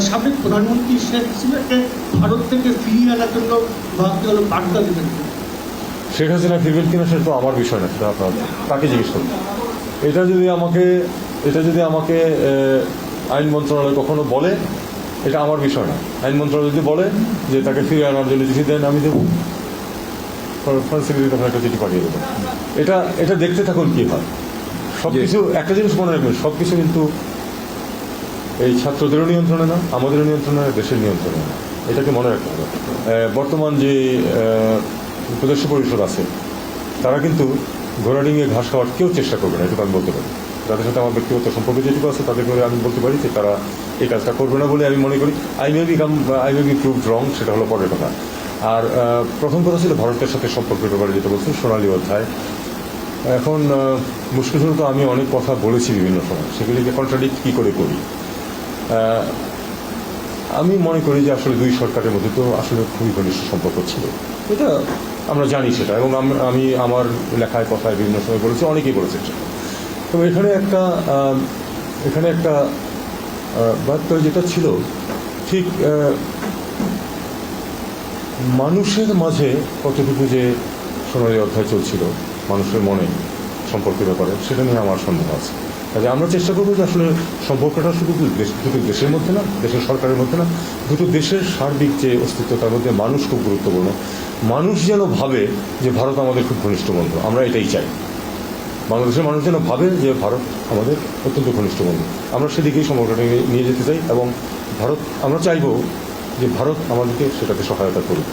সাবেক প্রধানমন্ত্রী শেখ হাসিনাকে ভারত থেকে ফিরিয়ে আনার জন্য বার্তা দেবেন। শেখ হাসিনা ফিরবেন কিনা সেটা তো আমার বিষয় না, সেটা আপনার তাকে জিজ্ঞেস করুন। এটা যদি আমাকে আইন মন্ত্রণালয় কখনো বলে, এটা আমার বিষয় না। আইন মন্ত্রণালয় যদি বলে যে তাকে ফিরিয়ে আনার জন্য চিঠি দেন, আমি দেবো, ফরেন সেক্রেটারি তখন একটা চিঠি পাঠিয়ে দেবো। এটা দেখতে থাকুন কি হয়। সবকিছু একটা জিনিস মনে রাখবেন, সবকিছু কিন্তু এই ছাত্রদেরও নিয়ন্ত্রণে না, আমাদেরও নিয়ন্ত্রণে না, দেশের নিয়ন্ত্রণে না। এটাকে মনে রাখতে হবে। বর্তমান যে উপদেষ্টা পরিষদ আছে, তারা কিন্তু ঘোড়াডিঙে ঘাস খাওয়ার কেউ চেষ্টা করবে না, এটুকু আমি বলতে পারি। যাদের সাথে আমার ব্যক্তিগত সম্পর্ক যেটুকু আছে তাদের করে আমি বলতে পারি যে তারা এই কাজটা করবে না বলে আমি মনে করি। আই মে বি প্রুভড রং, সেটা হলো পরের কথা। আর প্রথম কথা ছিল ভারতের সাথে সম্পর্কের ব্যাপারে যেটা বলছেন, সোনালী অধ্যায়। এখন মুশকিল হলো তো আমি অনেক কথা বলেছি বিভিন্ন সময়, সেগুলিকে কন্ট্রাডিক্ট কী করে করি। আমি মনে করি যে আসলে দুই সরকারের মধ্যে তো আসলে খুবই ঘনিষ্ঠ সম্পর্ক ছিল, এটা আমরা জানি সেটা, এবং আমি আমার লেখায় কথায় বিভিন্ন সময় বলেছি, অনেকেই বলেছে সেটা। তো এখানে একটা বার্তা যেটা ছিল, ঠিক মানুষের মাঝে কতটুকু যে সোনালী অধ্যায় চলছিল মানুষের মনে সম্পর্কের ব্যাপারে, সেটা নিয়ে আমার সন্দেহ আছে। কাজে আমরা চেষ্টা করবো যে আসলে সম্পর্কটা শুধু দুটো দেশের মধ্যে না, দেশের সরকারের মধ্যে না, দুটো দেশের সার্বিক যে অস্তিত্ব, তার মধ্যে মানুষ খুব গুরুত্বপূর্ণ। মানুষ যেন ভাবে যে ভারত আমাদের খুব ঘনিষ্ঠ বন্ধু, আমরা এটাই চাই। বাংলাদেশের মানুষ যেন ভাবে যে ভারত আমাদের অত্যন্ত ঘনিষ্ঠ বন্ধু, আমরা সেদিকেই সম্পর্কটা নিয়ে যেতে চাই। এবং আমরা চাইব যে ভারত আমাদেরকে সেটাতে সহায়তা করুক।